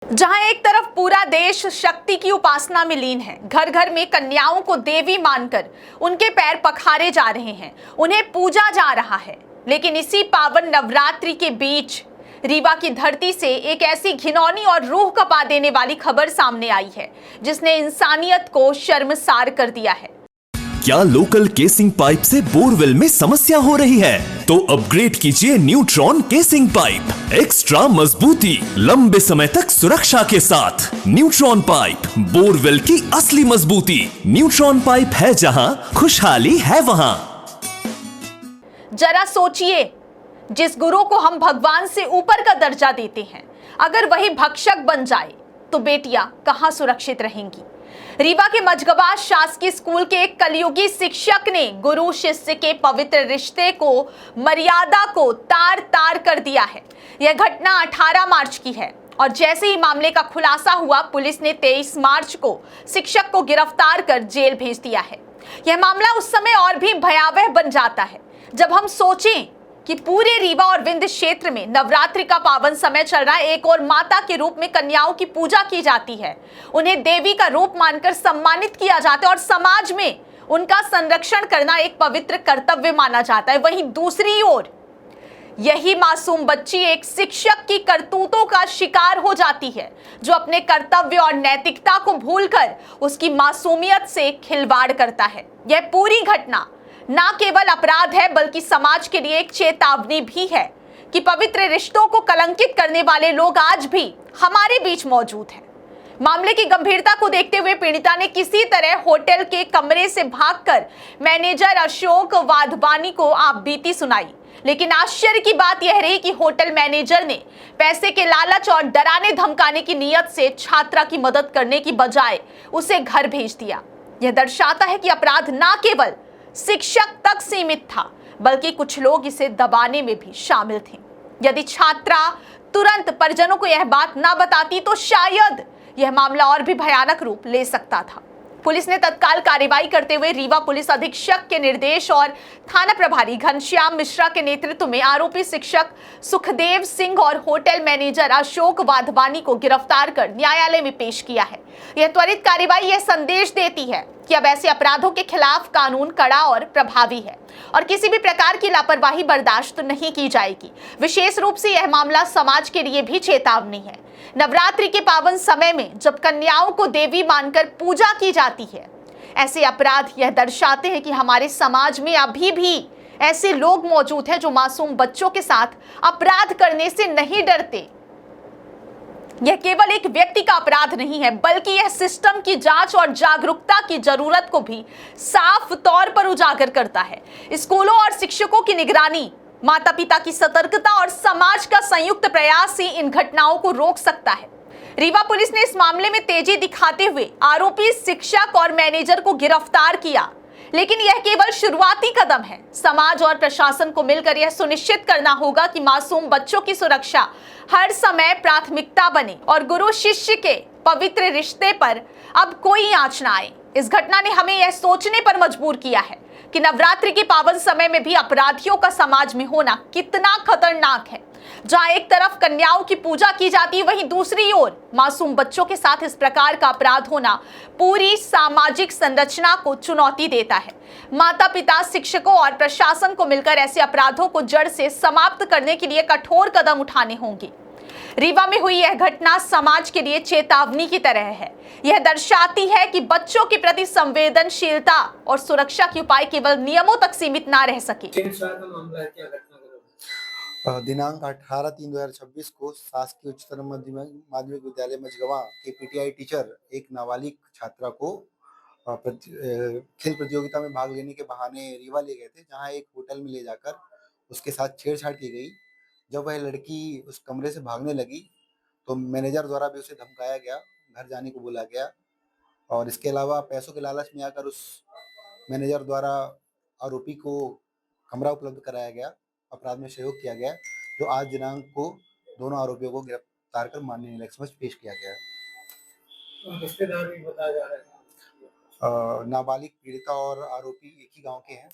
जहां एक तरफ पूरा देश शक्ति की उपासना में लीन है, घर घर में कन्याओं को देवी मानकर उनके पैर पखारे जा रहे हैं, उन्हें पूजा जा रहा है। लेकिन इसी पावन नवरात्रि के बीच रीवा की धरती से एक ऐसी घिनौनी और रूह कपा देने वाली खबर सामने आई है, जिसने इंसानियत को शर्मसार कर दिया है। क्या लोकल केसिंग पाइप से बोरवेल में समस्या हो रही है? तो अपग्रेड कीजिए न्यूट्रॉन केसिंग पाइप। एक्स्ट्रा मजबूती, लंबे समय तक सुरक्षा के साथ। न्यूट्रॉन पाइप, बोरवेल की असली मजबूती। न्यूट्रॉन पाइप है जहां, खुशहाली है वहां। जरा सोचिए, जिस गुरु को हम भगवान से ऊपर का दर्जा देते हैं, अगर वही भक्षक बन जाए तो बेटियां कहां सुरक्षित रहेंगी। रीवा के मझगवा शासकीय स्कूल के एक कलयुगी शिक्षक ने गुरु शिष्य के पवित्र रिश्ते को, मर्यादा को तार तार कर दिया है। यह घटना 18 मार्च की है और जैसे ही मामले का खुलासा हुआ, पुलिस ने 23 मार्च को शिक्षक को गिरफ्तार कर जेल भेज दिया है। यह मामला उस समय और भी भयावह बन जाता है जब हम सोचें कि पूरे रीवा और विंध्य क्षेत्र में नवरात्रि का पावन समय चल रहा है। एक और माता के रूप में कन्याओं की पूजा की जाती है, उन्हें देवी का रूप मानकर सम्मानित किया जाता है और समाज में उनका संरक्षण करना एक पवित्र कर्तव्य माना जाता है। वहीं दूसरी ओर यही मासूम बच्ची एक शिक्षक की करतूतों का शिकार हो जाती है, जो अपने कर्तव्य और नैतिकता को भूलकर उसकी मासूमियत से खिलवाड़ करता है। यह पूरी घटना ना केवल अपराध है, बल्कि समाज के लिए एक चेतावनी भी है कि पवित्र रिश्तों को कलंकित करने वाले लोग आज भी हमारे बीच मौजूद हैं। मामले की गंभीरता को देखते हुए पीड़िता ने किसी तरह होटल के कमरे से भागकर मैनेजर अशोक वाधवानी को आपबीती सुनाई। लेकिन आश्चर्य की बात यह रही कि होटल मैनेजर ने पैसे के लालच और डराने धमकाने की नीयत से छात्रा की मदद करने की बजाय उसे घर भेज दिया। यह दर्शाता है कि अपराध ना केवल शिक्षक तक सीमित था, बल्कि कुछ लोग इसे दबाने में भी शामिल थे। यदि छात्रा तुरंत परिजनों को यह बात ना बताती तो शायद यह मामला और भी भयानक रूप ले सकता था। पुलिस ने तत्काल कार्रवाई करते हुए रीवा पुलिस अधीक्षक के निर्देश और थाना प्रभारी घनश्याम मिश्रा के नेतृत्व में आरोपी शिक्षक सुखदेव सिंह और होटल मैनेजर अशोक वाधवानी को गिरफ्तार कर न्यायालय में पेश किया है। यह त्वरित कार्रवाई यह संदेश देती है कि अब ऐसे अपराधों के खिलाफ कानून कड़ा और प्रभावी है और किसी भी प्रकार की लापरवाही बर्दाश्त नहीं की जाएगी। विशेष रूप से यह मामला समाज के लिए भी चेतावनी है। नवरात्रि के पावन समय में जब कन्याओं को देवी मानकर पूजा की जाती है, ऐसे अपराध यह दर्शाते हैं कि हमारे समाज में अभी भी ऐसे लोग मौजूद हैं जो मासूम बच्चों के साथ अपराध करने से नहीं डरते। यह केवल एक व्यक्ति का अपराध नहीं है, बल्कि यह सिस्टम की जांच और जागरूकता की जरूरत को भी साफ तौर पर उजागर करता है। स्कूलों और शिक्षकों की निगरानी, माता पिता की सतर्कता और समाज का संयुक्त प्रयास ही इन घटनाओं को रोक सकता है। रीवा पुलिस ने इस मामले में तेजी दिखाते हुए आरोपी शिक्षक और मैनेजर को गिरफ्तार किया, लेकिन यह केवल शुरुआती कदम है। समाज और प्रशासन को मिलकर यह सुनिश्चित करना होगा कि मासूम बच्चों की सुरक्षा हर समय प्राथमिकता बने और गुरु शिष्य के पवित्र रिश्ते पर अब कोई आंच ना आए। इस घटना ने हमें यह सोचने पर मजबूर किया है कि नवरात्रि के पावन समय में भी अपराधियों का समाज में होना कितना खतरनाक है। जहां एक तरफ कन्याओं की पूजा की जाती है, वहीं दूसरी ओर मासूम बच्चों के साथ इस प्रकार का अपराध होना पूरी सामाजिक संरचना को चुनौती देता है। माता पिता, शिक्षकों और प्रशासन को मिलकर ऐसे अपराधों को जड़ से समाप्त करने के लिए कठोर कदम उठाने होंगे। रीवा में हुई यह घटना समाज के लिए चेतावनी की तरह है। यह दर्शाती है कि बच्चों के प्रति संवेदनशीलता और सुरक्षा के उपाय केवल नियमों तक सीमित ना रह सके। दिनांक 18/3/2026 को शासकीय उच्चतर माध्यमिक विद्यालय मझगवा के पीटीआई टीचर एक नाबालिग छात्रा को खेल प्रतियोगिता में भाग लेने के बहाने रीवा ले गए थे, जहां एक होटल में ले जाकर उसके साथ छेड़छाड़ की गई। जब वह लड़की उस कमरे से भागने लगी तो मैनेजर द्वारा भी उसे धमकाया गया, घर जाने को बोला गया और इसके अलावा पैसों के लालच में आकर उस मैनेजर द्वारा आरोपी को कमरा उपलब्ध कराया गया, अपराध में सहयोग किया गया, जो आज दिनांक को दोनों आरोपियों को गिरफ्तार कर माननीय न्यायालय के समक्ष पेश किया गया। रिश्तेदार भी बताया जा रहा है। नाबालिग पीड़िता और आरोपी एक ही गांव के हैं।